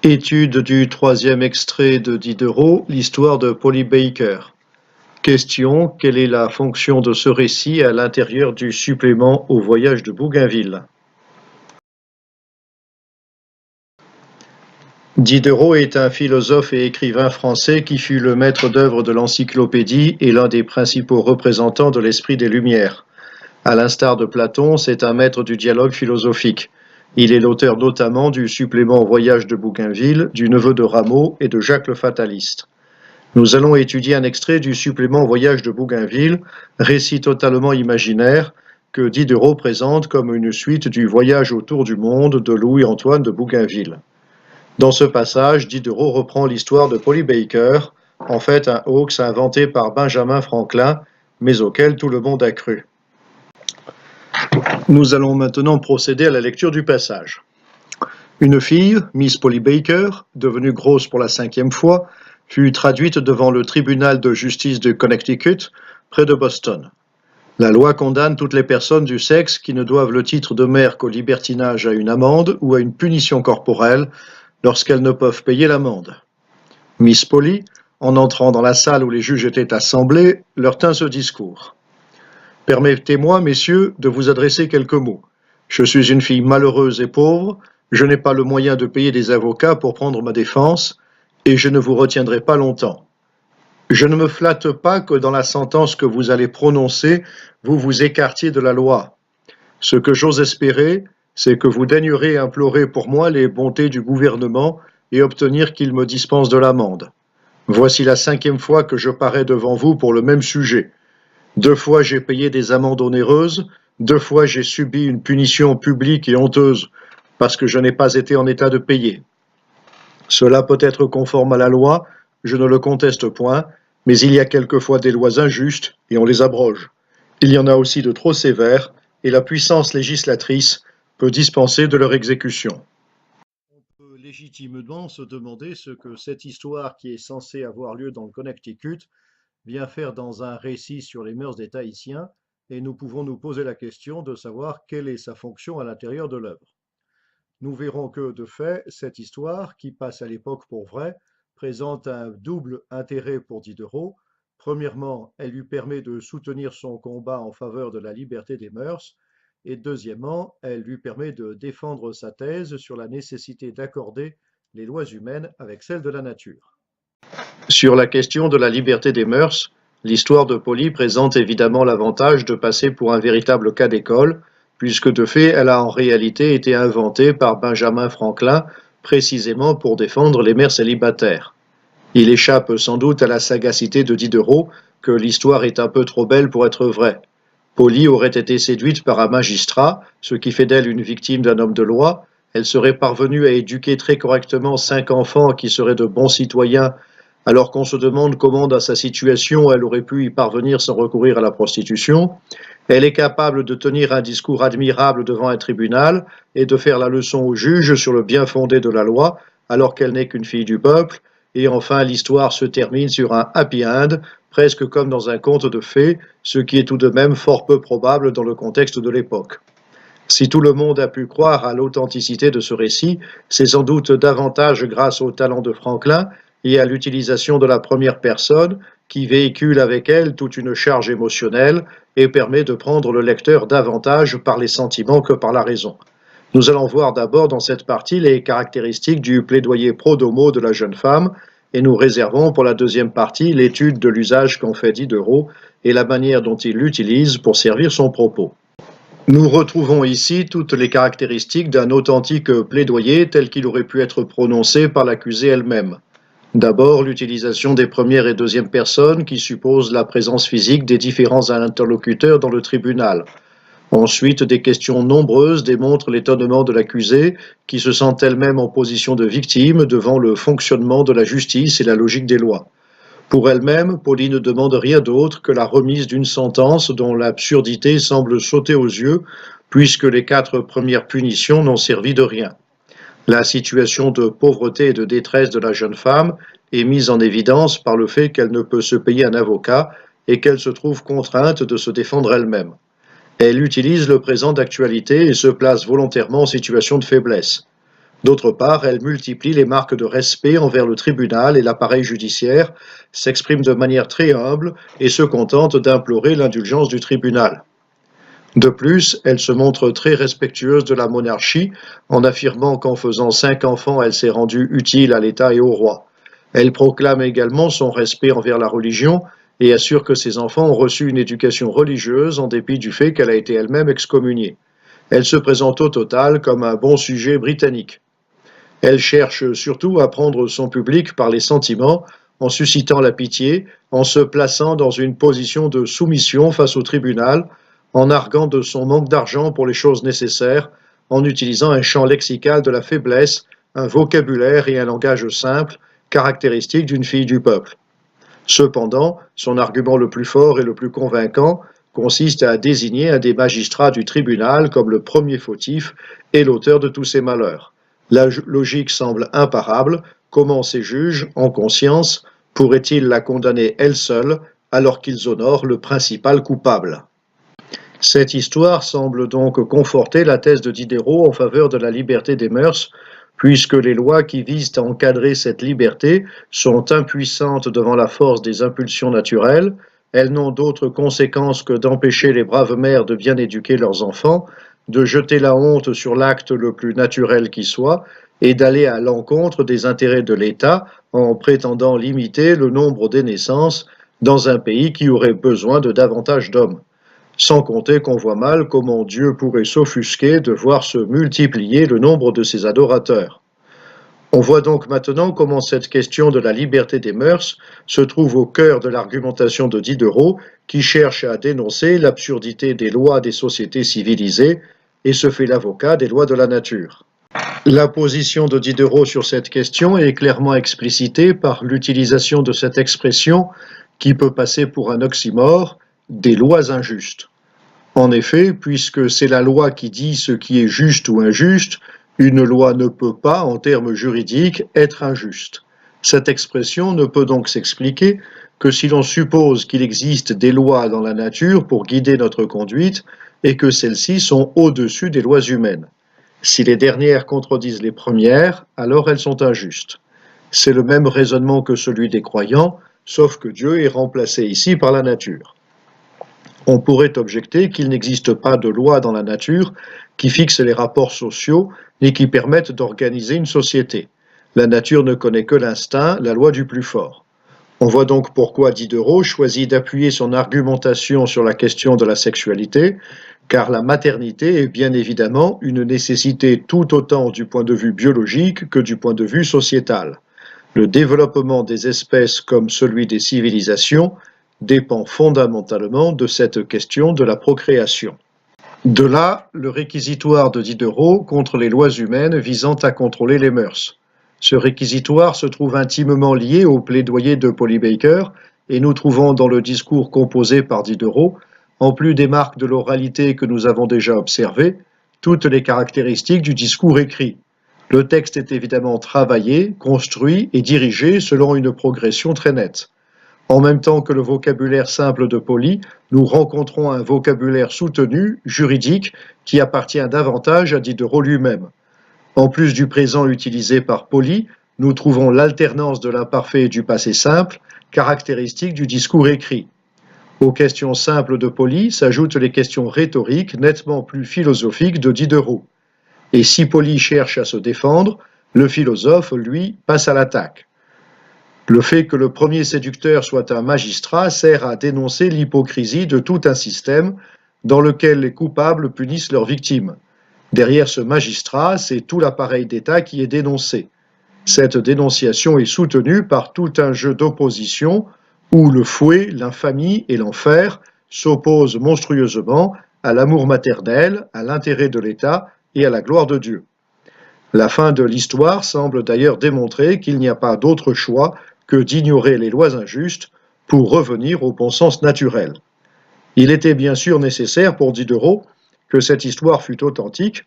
Étude du troisième extrait de Diderot, l'histoire de Polly Baker. Question: quelle est la fonction de ce récit à l'intérieur du supplément au voyage de Bougainville? Diderot est un philosophe et écrivain français qui fut le maître d'œuvre de l'encyclopédie et l'un des principaux représentants de l'esprit des Lumières. À l'instar de Platon, c'est un maître du dialogue philosophique. Il est l'auteur notamment du supplément au voyage de Bougainville, du Neveu de Rameau et de Jacques le Fataliste. Nous allons étudier un extrait du supplément au voyage de Bougainville, récit totalement imaginaire, que Diderot présente comme une suite du voyage autour du monde de Louis-Antoine de Bougainville. Dans ce passage, Diderot reprend l'histoire de Polly Baker, en fait un hoax inventé par Benjamin Franklin, mais auquel tout le monde a cru. Nous allons maintenant procéder à la lecture du passage. Une fille, Miss Polly Baker, devenue grosse pour la 5e fois, fut traduite devant le tribunal de justice de Connecticut, près de Boston. La loi condamne toutes les personnes du sexe qui ne doivent le titre de mère qu'au libertinage à une amende ou à une punition corporelle lorsqu'elles ne peuvent payer l'amende. Miss Polly, en entrant dans la salle où les juges étaient assemblés, leur tint ce discours. « Permettez-moi, messieurs, de vous adresser quelques mots. Je suis une fille malheureuse et pauvre, je n'ai pas le moyen de payer des avocats pour prendre ma défense, et je ne vous retiendrai pas longtemps. Je ne me flatte pas que dans la sentence que vous allez prononcer, vous vous écartiez de la loi. Ce que j'ose espérer, c'est que vous daignerez implorer pour moi les bontés du gouvernement et obtenir qu'il me dispense de l'amende. Voici la 5e fois que je parais devant vous pour le même sujet. 2 fois j'ai payé des amendes onéreuses, 2 fois j'ai subi une punition publique et honteuse parce que je n'ai pas été en état de payer. Cela peut être conforme à la loi, je ne le conteste point, mais il y a quelquefois des lois injustes et on les abroge. Il y en a aussi de trop sévères et la puissance législatrice peut dispenser de leur exécution. On peut légitimement se demander ce que cette histoire qui est censée avoir lieu dans le Connecticut vient faire dans un récit sur les mœurs des Tahitiens, et nous pouvons nous poser la question de savoir quelle est sa fonction à l'intérieur de l'œuvre. Nous verrons que, de fait, cette histoire, qui passe à l'époque pour vraie, présente un double intérêt pour Diderot. Premièrement, elle lui permet de soutenir son combat en faveur de la liberté des mœurs, et deuxièmement, elle lui permet de défendre sa thèse sur la nécessité d'accorder les lois humaines avec celles de la nature. Sur la question de la liberté des mœurs, l'histoire de Polly présente évidemment l'avantage de passer pour un véritable cas d'école, puisque de fait, elle a en réalité été inventée par Benjamin Franklin, précisément pour défendre les mères célibataires. Il échappe sans doute à la sagacité de Diderot que l'histoire est un peu trop belle pour être vraie. Polly aurait été séduite par un magistrat, ce qui fait d'elle une victime d'un homme de loi. Elle serait parvenue à éduquer très correctement 5 enfants qui seraient de bons citoyens, alors qu'on se demande comment, dans sa situation, elle aurait pu y parvenir sans recourir à la prostitution. Elle est capable de tenir un discours admirable devant un tribunal et de faire la leçon aux juges sur le bien fondé de la loi, alors qu'elle n'est qu'une fille du peuple. Et enfin, l'histoire se termine sur un happy end, presque comme dans un conte de fées, ce qui est tout de même fort peu probable dans le contexte de l'époque. Si tout le monde a pu croire à l'authenticité de ce récit, c'est sans doute davantage grâce au talent de Franklin et à l'utilisation de la première personne qui véhicule avec elle toute une charge émotionnelle et permet de prendre le lecteur davantage par les sentiments que par la raison. Nous allons voir d'abord dans cette partie les caractéristiques du plaidoyer pro domo de la jeune femme, et nous réservons pour la deuxième partie l'étude de l'usage qu'en fait Diderot et la manière dont il l'utilise pour servir son propos. Nous retrouvons ici toutes les caractéristiques d'un authentique plaidoyer tel qu'il aurait pu être prononcé par l'accusée elle-même. D'abord, l'utilisation des premières et deuxièmes personnes qui suppose la présence physique des différents interlocuteurs dans le tribunal. Ensuite, des questions nombreuses démontrent l'étonnement de l'accusée, qui se sent elle-même en position de victime devant le fonctionnement de la justice et la logique des lois. Pour elle-même, Polly ne demande rien d'autre que la remise d'une sentence dont l'absurdité semble sauter aux yeux, puisque les 4 premières punitions n'ont servi de rien. La situation de pauvreté et de détresse de la jeune femme est mise en évidence par le fait qu'elle ne peut se payer un avocat et qu'elle se trouve contrainte de se défendre elle-même. Elle utilise le présent d'actualité et se place volontairement en situation de faiblesse. D'autre part, elle multiplie les marques de respect envers le tribunal et l'appareil judiciaire, s'exprime de manière très humble et se contente d'implorer l'indulgence du tribunal. De plus, elle se montre très respectueuse de la monarchie en affirmant qu'en faisant 5 enfants, elle s'est rendue utile à l'État et au roi. Elle proclame également son respect envers la religion et assure que ses enfants ont reçu une éducation religieuse en dépit du fait qu'elle a été elle-même excommuniée. Elle se présente au total comme un bon sujet britannique. Elle cherche surtout à prendre son public par les sentiments, en suscitant la pitié, en se plaçant dans une position de soumission face au tribunal, en arguant de son manque d'argent pour les choses nécessaires, en utilisant un champ lexical de la faiblesse, un vocabulaire et un langage simple, caractéristique d'une fille du peuple. Cependant, son argument le plus fort et le plus convaincant consiste à désigner un des magistrats du tribunal comme le premier fautif et l'auteur de tous ces malheurs. La logique semble imparable. Comment ces juges, en conscience, pourraient-ils la condamner elle seule alors qu'ils honorent le principal coupable? Cette histoire semble donc conforter la thèse de Diderot en faveur de la liberté des mœurs, puisque les lois qui visent à encadrer cette liberté sont impuissantes devant la force des impulsions naturelles. Elles n'ont d'autre conséquence que d'empêcher les braves mères de bien éduquer leurs enfants, de jeter la honte sur l'acte le plus naturel qui soit, et d'aller à l'encontre des intérêts de l'État en prétendant limiter le nombre des naissances dans un pays qui aurait besoin de davantage d'hommes. Sans compter qu'on voit mal comment Dieu pourrait s'offusquer de voir se multiplier le nombre de ses adorateurs. On voit donc maintenant comment cette question de la liberté des mœurs se trouve au cœur de l'argumentation de Diderot, qui cherche à dénoncer l'absurdité des lois des sociétés civilisées et se fait l'avocat des lois de la nature. La position de Diderot sur cette question est clairement explicitée par l'utilisation de cette expression qui peut passer pour un oxymore, des lois injustes. En effet, puisque c'est la loi qui dit ce qui est juste ou injuste, une loi ne peut pas, en termes juridiques, être injuste. Cette expression ne peut donc s'expliquer que si l'on suppose qu'il existe des lois dans la nature pour guider notre conduite et que celles-ci sont au-dessus des lois humaines. Si les dernières contredisent les premières, alors elles sont injustes. C'est le même raisonnement que celui des croyants, sauf que Dieu est remplacé ici par la nature. On pourrait objecter qu'il n'existe pas de loi dans la nature qui fixe les rapports sociaux ni qui permette d'organiser une société. La nature ne connaît que l'instinct, la loi du plus fort. On voit donc pourquoi Diderot choisit d'appuyer son argumentation sur la question de la sexualité, car la maternité est bien évidemment une nécessité tout autant du point de vue biologique que du point de vue sociétal. Le développement des espèces comme celui des civilisations dépend fondamentalement de cette question de la procréation. De là, le réquisitoire de Diderot contre les lois humaines visant à contrôler les mœurs. Ce réquisitoire se trouve intimement lié au plaidoyer de Polly Baker et nous trouvons dans le discours composé par Diderot, en plus des marques de l'oralité que nous avons déjà observées, toutes les caractéristiques du discours écrit. Le texte est évidemment travaillé, construit et dirigé selon une progression très nette. En même temps que le vocabulaire simple de Polly, nous rencontrons un vocabulaire soutenu, juridique, qui appartient davantage à Diderot lui-même. En plus du présent utilisé par Polly, nous trouvons l'alternance de l'imparfait et du passé simple, caractéristique du discours écrit. Aux questions simples de Polly s'ajoutent les questions rhétoriques nettement plus philosophiques de Diderot. Et si Polly cherche à se défendre, le philosophe, lui, passe à l'attaque. Le fait que le premier séducteur soit un magistrat sert à dénoncer l'hypocrisie de tout un système dans lequel les coupables punissent leurs victimes. Derrière ce magistrat, c'est tout l'appareil d'État qui est dénoncé. Cette dénonciation est soutenue par tout un jeu d'opposition où le fouet, l'infamie et l'enfer s'opposent monstrueusement à l'amour maternel, à l'intérêt de l'État et à la gloire de Dieu. La fin de l'histoire semble d'ailleurs démontrer qu'il n'y a pas d'autre choix que d'ignorer les lois injustes pour revenir au bon sens naturel. Il était bien sûr nécessaire pour Diderot que cette histoire fût authentique,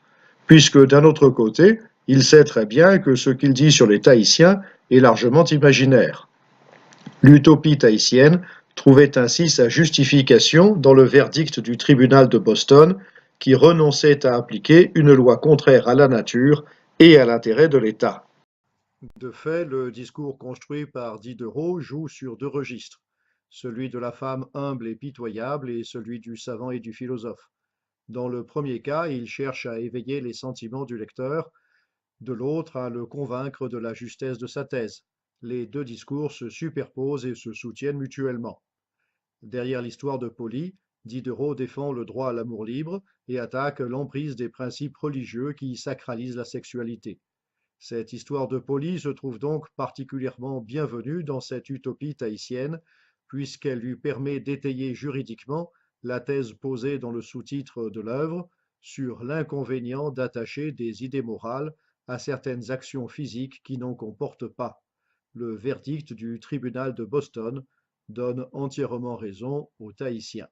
puisque d'un autre côté, il sait très bien que ce qu'il dit sur les Tahitiens est largement imaginaire. L'utopie tahitienne trouvait ainsi sa justification dans le verdict du tribunal de Boston qui renonçait à appliquer une loi contraire à la nature et à l'intérêt de l'État. De fait, le discours construit par Diderot joue sur deux registres, celui de la femme humble et pitoyable et celui du savant et du philosophe. Dans le premier cas, il cherche à éveiller les sentiments du lecteur, de l'autre à le convaincre de la justesse de sa thèse. Les deux discours se superposent et se soutiennent mutuellement. Derrière l'histoire de Polly, Diderot défend le droit à l'amour libre et attaque l'emprise des principes religieux qui sacralisent la sexualité. Cette histoire de Polly se trouve donc particulièrement bienvenue dans cette utopie tahitienne, puisqu'elle lui permet d'étayer juridiquement la thèse posée dans le sous-titre de l'œuvre sur l'inconvénient d'attacher des idées morales à certaines actions physiques qui n'en comportent pas. Le verdict du tribunal de Boston donne entièrement raison aux Tahitiens.